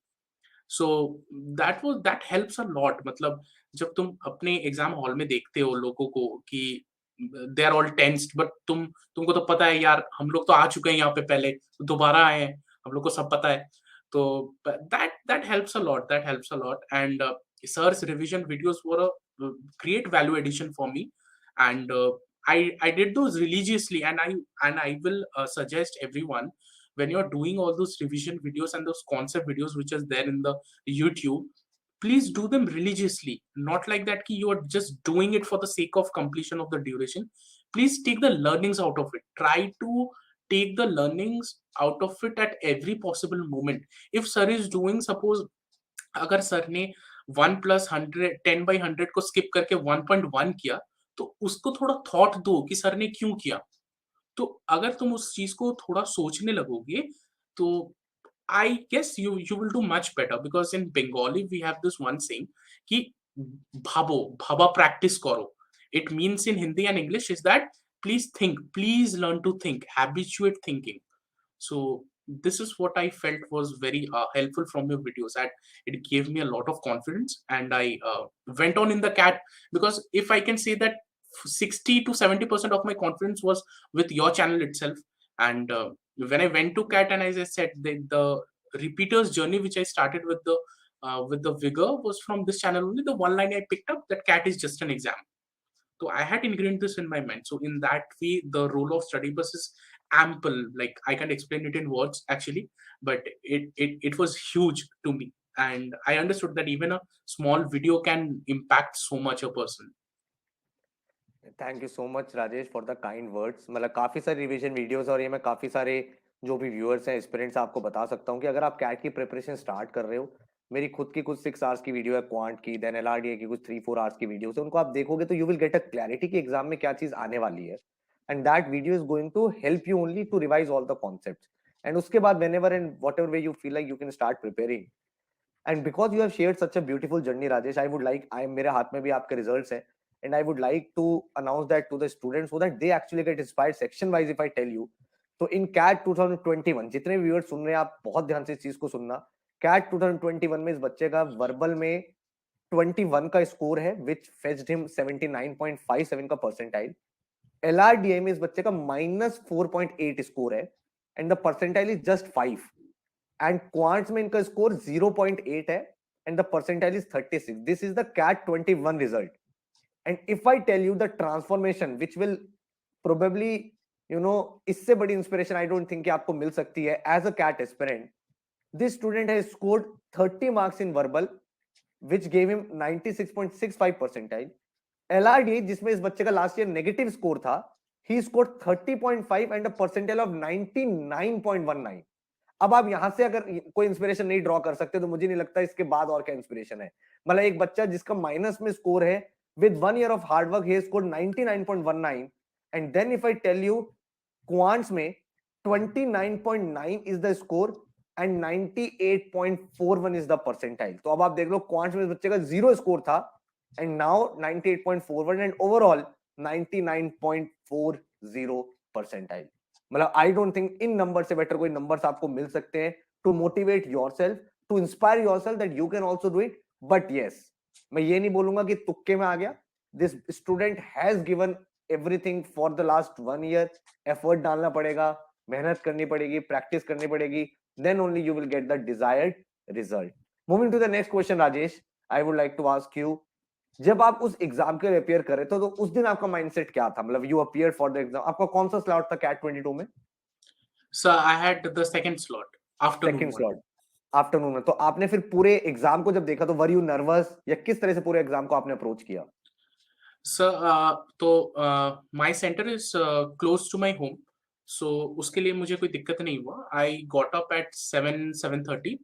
So that helps a lot. मतलब जब तुम अपने exam hall में देखते हो लोगों को कि they are all tensed, but तुमको तो पता है यार, हम लोग तो आ चुके हैं यहाँ पे पहले, दोबारा आए हैं, हम लोग को सब पता है। तो that helps a lot, that helps a lot. And sir's revision videos were a great value addition for me, and I did those religiously, and I will suggest everyone, when you're doing all those revision videos and those concept videos which is there in the YouTube, please do them religiously, not like that ki you are just doing it for the sake of completion of the duration. Please take the learnings out of it, try to take the learnings out of it at every possible moment. If sir is doing, suppose अगर sir ने 1 plus 100 10 by 100 को skip करके 1.1 किया, तो उसको थोड़ा thought दो कि सर ने क्यों किया। तो अगर तुम उस चीज़ को थोड़ा सोचने लगोगे, तो I guess you will do much better, because in Bengali we have this one saying कि भाबो, भाबा practice करो. It means in Hindi and English is that please think, please learn to think, habituate thinking. So this is what I felt was very helpful from your videos. That it gave me a lot of confidence, and I went on in the CAT, because if I can say that 60 to 70% of my confidence was with your channel itself. And when I went to CAT, and as I said, the repeaters journey which I started with the vigor was from this channel only. The one line I picked up, that CAT is just an exam. So I had ingrained this in my mind. So in that way, the role of study bus is ample. Like I can't explain it in words actually, but it was huge to me. And I understood that even a small video can impact so much a person. Thank you so much Rajesh for the kind words. मतलब काफ़ी सारी revision videos, और ये मैं काफ़ी सारे जो भी व्यूअर्स हैं, एस्पिरेंट्स, आपको बता सकता हूँ कि अगर आप कैट की प्रिपरेशन स्टार्ट कर रहे हो, मेरी खुद की कुछ 6 आवर्स की वीडियो है क्वांट की, देन एलआरडीए की कुछ 3-4 आवर्स की वीडियो है, उनको आप देखोगे तो you will get a clarity कि एग्जाम में क्या चीज़ आने वाली है। And that video is going to help you only to revise all the concept. And उसके बाद whenever and whatever way you feel like you can start preparing. And because you have shared such a beautiful journey Rajesh, I would like, I मेरे हाथ में भी आपके results हैं, and I would like to announce that to the students so that they actually get inspired section wise if I tell you. तो in CAT 2021 जितने viewers सुन रहे हैं, आप बहुत ध्यान से इस चीज को सुनना। CAT 2021 में इस बच्चे का वर्बल में 21 का स्कोर है, which fetched him 79.57 का परसेंटाइल। LRDA में इस बच्चे का -4.8 स्कोर है, and the percentile is just 5। And quants में इनका स्कोर 0.8 है, and the percentile is 36। This is the CAT 21 result. And if I tell you the transformation which will probably, you know, इससे बड़ी इंस्पिरेशन आई डोंट थिंक कि आपको मिल सकती है as a CAT aspirant. This student has scored 30 marks in verbal which gave him 96.65 percentile. LRD जिसमें इस बच्चे का लास्ट ईयर नेगेटिव स्कोर था, he scored 30.5 and a percentile of 99.19। अब आप यहां से अगर कोई इंस्पिरेशन नहीं ड्रॉ कर सकते, तो मुझे नहीं लगता इसके बाद और क्या इंस्पिरेशन है। मतलब एक बच्चा जिसका माइनस में स्कोर है, with 1 year of hard work he has scored 99.19, and then if I tell you quants में 29.9 is the score and 98.41 is the percentile। तो अब आप देख लो क्वांट्स में इस बच्चे का 0 स्कोर था, and now 98.41 and overall 99.40 percentile। मतलब आई डोंट थिंक इन नंबर से बेटर कोई नंबर्स आपको मिल सकते हैं to motivate yourself, to inspire yourself that you can also do it. But yes, मैं ये नहीं बोलूंगा कि तुक्के में आ गया। This student has given everything for the last 1 year। Effort डालना पड़ेगा, मेहनत करनी पड़ेगी, प्रैक्टिस करनी पड़ेगी, then only you will get the desired result. Moving to the next question Rajesh, I would like to ask you, जब आप उस एग्जाम के लिए अपियर कर रहे थे, तो उस दिन आपका माइंडसेट क्या था? मतलब you appear for the exam, आपका कौन सा स्लॉट था कैट 22 में? So I had the second slot, afternoon second one. Slot, afternoon में। तो आपने फिर पूरे एग्जाम को जब देखा, तो वर यू नर्वस, या किस तरह से पूरे एग्जाम को आपने अप्रोच किया? So तो my center is close to my home, so उसके लिए मुझे कोई दिक्कत नहीं हुआ। I got up at 7:30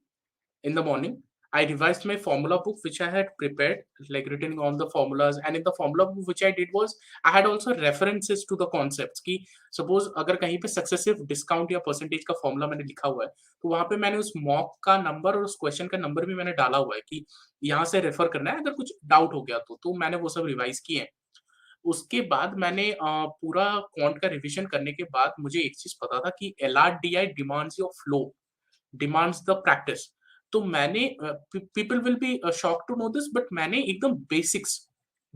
in the morning. I revised my formula book which I had prepared, like written all the formulas, and in the formula book which I did was I had also references to the concepts कि suppose अगर कहीं पे successive discount या percentage का formula मैंने लिखा हुआ है, तो वहाँ पे मैंने उस mock का नंबर और उस question का नंबर भी मैंने डाला हुआ है कि यहाँ से रेफर करना है अगर कुछ डाउट हो गया तो मैंने वो सब रिवाइज किए हैं। उसके बाद मैंने पूरा क्वांट का रिवीजन करने के बाद मुझे एक चीज पता था कि LRDI demands your flow, demands the practice. तो मैंने people will be shock to know this, but मैंने एकदम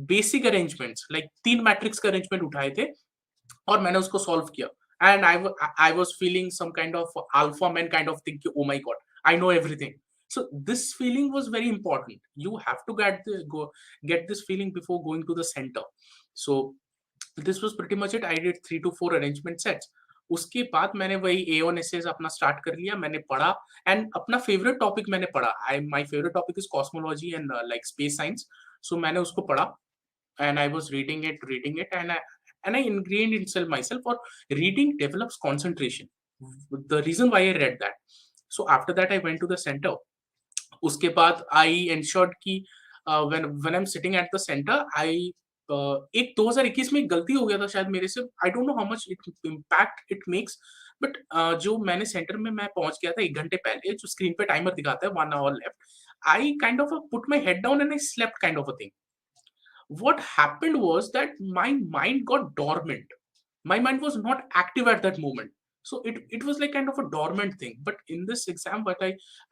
बेसिक अरेंजमेंट्स लाइक 3 मैट्रिक्स का अरेंजमेंट उठाए थे और मैंने उसको सॉल्व किया. And I was feeling some kind of alpha man kind of thing कि oh my God, I know everything. So this feeling was very important. You have to get this feeling before going to the center. So this was pretty much it. I did 3 to 4 arrangement sets. उसके बाद मैंने वही A1 essays अपना start कर लिया. मैंने पढ़ा and अपना फेवरेट टॉपिक मैंने पढ़ा. My favourite topic is cosmology and like space science. So मैंने उसको पढ़ा and I was reading it, and I ingrained itself myself. Or reading develops concentration. The reason why I read that. So after that, I went to the center. उसके बाद I ensured कि when I'm sitting at the center, एक 2021 में एक गलती हो गया था शायद मेरे से. I don't know how much impact it makes, but जो मैंने सेंटर में मैं पहुंच गया था 1 घंटे पहले, जो स्क्रीन पे टाइमर दिखाता है 1 hour left. I kind of put my head down and I slept kind of a thing. What happened was that my mind got dormant. My mind was not active at that moment. So it was like kind of a dormant thing. But in this exam, but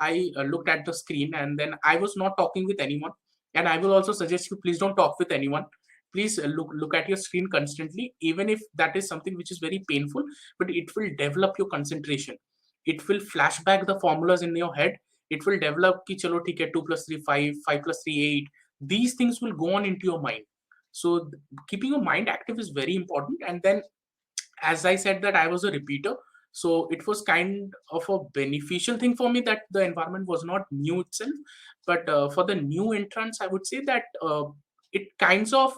I looked at the screen and then I was not talking with anyone. And I will also suggest you please don't talk with anyone. Please look at your screen constantly, even if that is something which is very painful, but it will develop your concentration. It will flash back the formulas in your head. It will develop ki chalo theek hai, 2 plus 3 5, 5 plus 3 8. These things will go on into your mind. So keeping your mind active is very important. And then, as I said, that I was a repeater, so it was kind of a beneficial thing for me that the environment was not new itself. But for the new entrants, I would say that it kinds of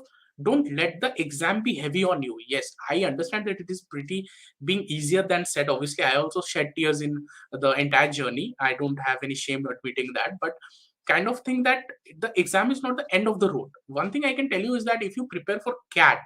don't let the exam be heavy on you. Yes, I understand that it is pretty being easier than said. Obviously, I also shed tears in the entire journey. I don't have any shame admitting that, but kind of think that the exam is not the end of the road. One thing I can tell you is that if you prepare for CAT,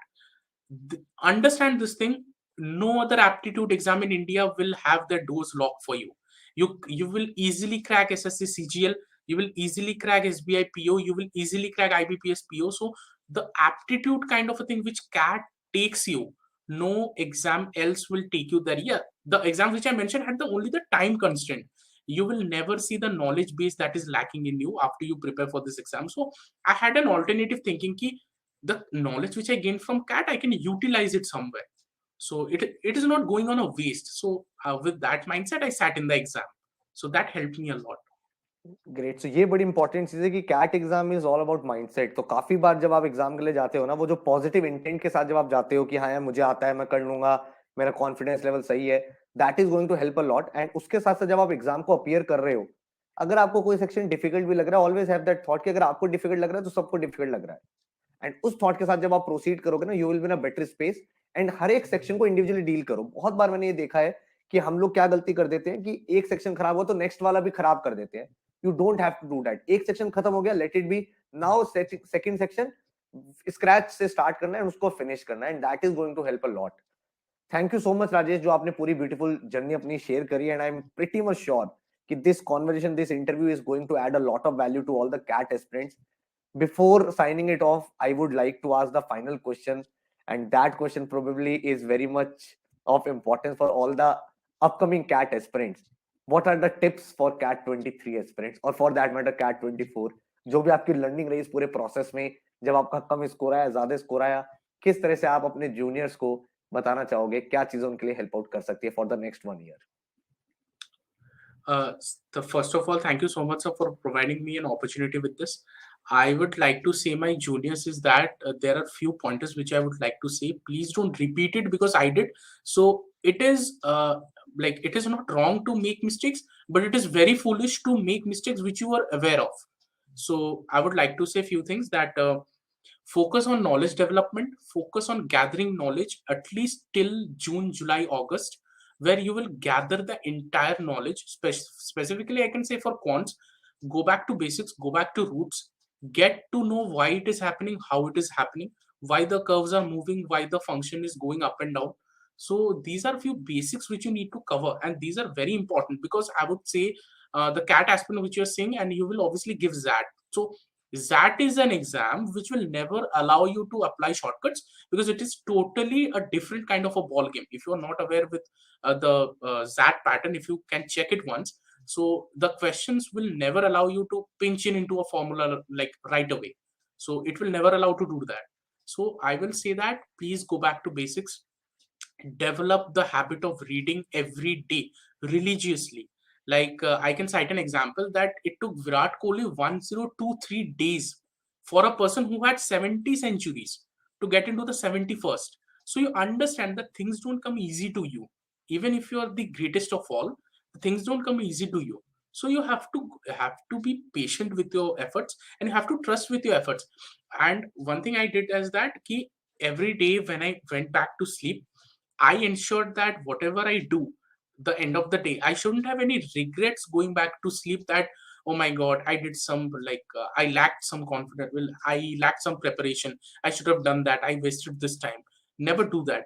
understand this thing, no other aptitude exam in India will have their doors locked for you. You will easily crack SSC CGL, you will easily crack SBI PO, you will easily crack IBPS PO. So the aptitude kind of a thing which CAT takes you, no exam else will take you there. Yeah, the exam which I mentioned had the only the time constraint. You will never see the knowledge base that is lacking in you after you prepare for this exam. So I had an alternative thinking ki the knowledge which I gained from CAT, I can utilize it somewhere. So it is not going on a waste. So with that mindset, I sat in the exam. So that helped me a lot. Great. So ये बड़ी important चीज है कि CAT exam is all about mindset. तो काफी बार जब आप exam के लिए जाते हो ना, वो जो पॉजिटिव इंटेंट के साथ जब आप जाते हो कि हाँ यार मुझे आता है, मैं कर लूंगा, मेरा कॉन्फिडेंस लेवल सही है, that is going to help a lot. And उसके साथ साथ जब आप एग्जाम को अपीयर कर रहे हो, अगर आपको कोई सेक्शन डिफिकल्ट भी लग रहा है, ऑलवेज हैव दैट थॉट कि अगर आपको डिफिकल्ट लग रहा है तो सबको डिफिकल्ट लग रहा है. एंड उस थॉट के साथ जब आप प्रोसीड करोगे ना, you will be in a better space. And हर एक सेक्शन को इंडिविजुअली डील करो. बहुत बार मैंने ये देखा है कि हम लोग क्या गलती कर देते हैं कि एक सेक्शन खराब हो तो नेक्स्ट वाला भी खराब कर देते हैं. You don't have to do that. एक सेक्शन खत्म हो गया, let it be. Now second section scratch से स्टार्ट करना है, उसको फिनिश करना है, and that is going to help a lot. Thank you so much Rajesh, जो आपने पूरी ब्यूटीफुल जर्नी अपनी शेयर करी. And I am pretty much sure कि this conversation, this interview is going to add a lot of value to all the CAT aspirants. Before signing it off, I would like to ask the final question, and that question probably is very much of importance for all the upcoming CAT aspirants. What are the tips for CAT 23 aspirants, or for that matter CAT 24? जो भी आपकी learning रही इस पूरे process में, जब आपका कम score आया, ज्यादा स्कोर आया, किस तरह से आप अपने जूनियर्स को बताना चाहोगे, क्या चीजें उनके लिए हेल्प आउट कर सकती है for the next 1 year? First of all, thank you so much, sir, for providing me an opportunity with this. I would like to say my juniors is that there are few pointers which I would like to say. Please don't repeat it because I did. So it is like it is not wrong to make mistakes, but it is very foolish to make mistakes which you are aware of. So I would like to say a few things that focus on knowledge development, focus on gathering knowledge at least till June, July, August, where you will gather the entire knowledge. Specifically, I can say for quants, go back to basics, go back to roots, get to know why it is happening, how it is happening, why the curves are moving, why the function is going up and down. So these are few basics which you need to cover, and these are very important because I would say the CAT aspirant which you're saying, and you will obviously give ZAT. So ZAT is an exam which will never allow you to apply shortcuts because it is totally a different kind of a ball game. If you are not aware with the ZAT pattern, if you can check it once, So the questions will never allow you to pinch in into a formula like right away. So it will never allow to do that. So I will say that please go back to basics, develop the habit of reading every day religiously. Like I can cite an example that it took Virat Kohli 1023 days for a person who had 70 centuries to get into the 71st. So you understand that things don't come easy to you. Even if you are the greatest of all, things don't come easy to you. So you have to be patient with your efforts, and you have to trust with your efforts. And one thing I did is that every day when I went back to sleep, I ensured that whatever I do, the end of the day, I shouldn't have any regrets going back to sleep that, oh my God, I did some I lacked some confidence. Well, I lacked some preparation. I should have done that. I wasted this time. Never do that.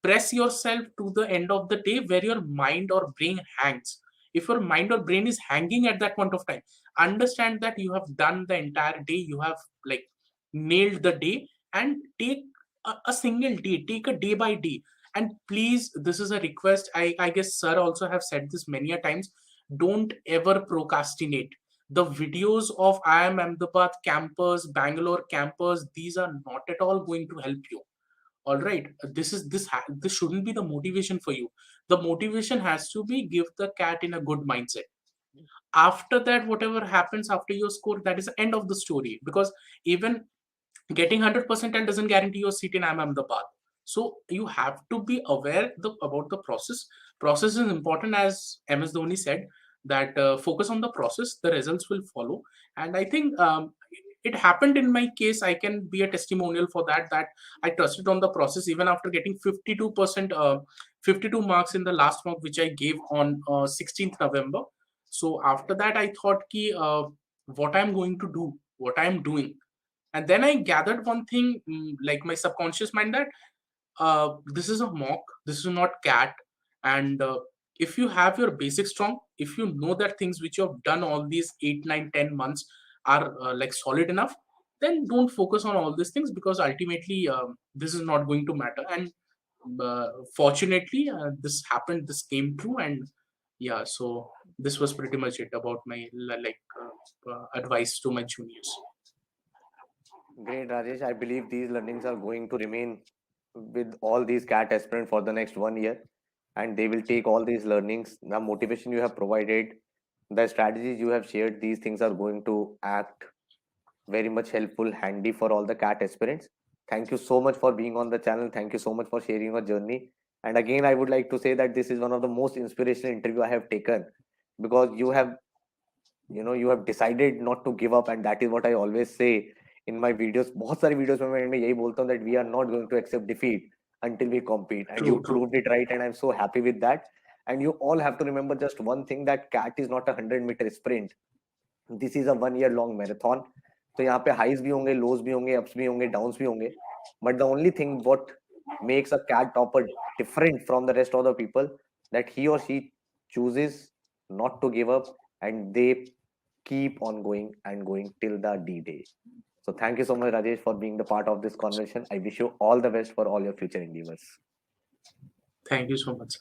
Press yourself to the end of the day where your mind or brain hangs. If your mind or brain is hanging at that point of time, understand that you have done the entire day. You have like nailed the day, and take a single day, take a day by day. And please, this is a request. I guess sir also have said this many a times. Don't ever procrastinate. The videos of IIM Ahmedabad campus, Bangalore campus, these are not at all going to help you. All right, this shouldn't be the motivation for you. The motivation has to be give the cat in a good mindset. After that, whatever happens after your score, that is the end of the story. Because even getting 100% and doesn't guarantee your seat in IIM Ahmedabad. So you have to be aware about the process. Process is important, as MS Dhoni said, that focus on the process, the results will follow. And I think it happened in my case. I can be a testimonial for that, that I trusted on the process even after getting 52%, 52 marks in the last mock, which I gave on 16th November. So after that, I thought, what I'm going to do, what I'm doing. And then I gathered one thing, like my subconscious mind, that this is a mock, this is not cat. And if you have your basics strong, if you know that things which you have done all these 8, 9, 10 months are like solid enough, then don't focus on all these things, because ultimately this is not going to matter. And fortunately, this happened, this came true. And yeah, so this was pretty much it about my advice to my juniors. Great, Rajesh. I believe these learnings are going to remain with all these CAT aspirants for the next 1 year, and they will take all these learnings, the motivation you have provided, the strategies you have shared. These things are going to act very much helpful, handy for all the CAT aspirants. Thank you so much for being on the channel. Thank you so much for sharing your journey. And again, I would like to say that this is one of the most inspirational interview I have taken, because you have decided not to give up, and that is what I always say in my videos. बहुत सारी videos में मैं यही बोलता हूँ that we are not going to accept defeat until we compete, and you True, true. proved it right, and I'm so happy with that. And you all have to remember just one thing, that CAT is not a 100-meter sprint. This is a 1 year long marathon. तो यहाँ पे highs भी होंगे, lows भी होंगे, ups भी होंगे, downs भी होंगे. But the only thing what makes a CAT topper different from the rest of the people, that he or she chooses not to give up, and they keep on going and going till the D-Day. So thank you so much, Rajesh, for being the part of this conversation. I wish you all the best for all your future endeavors. Thank you so much.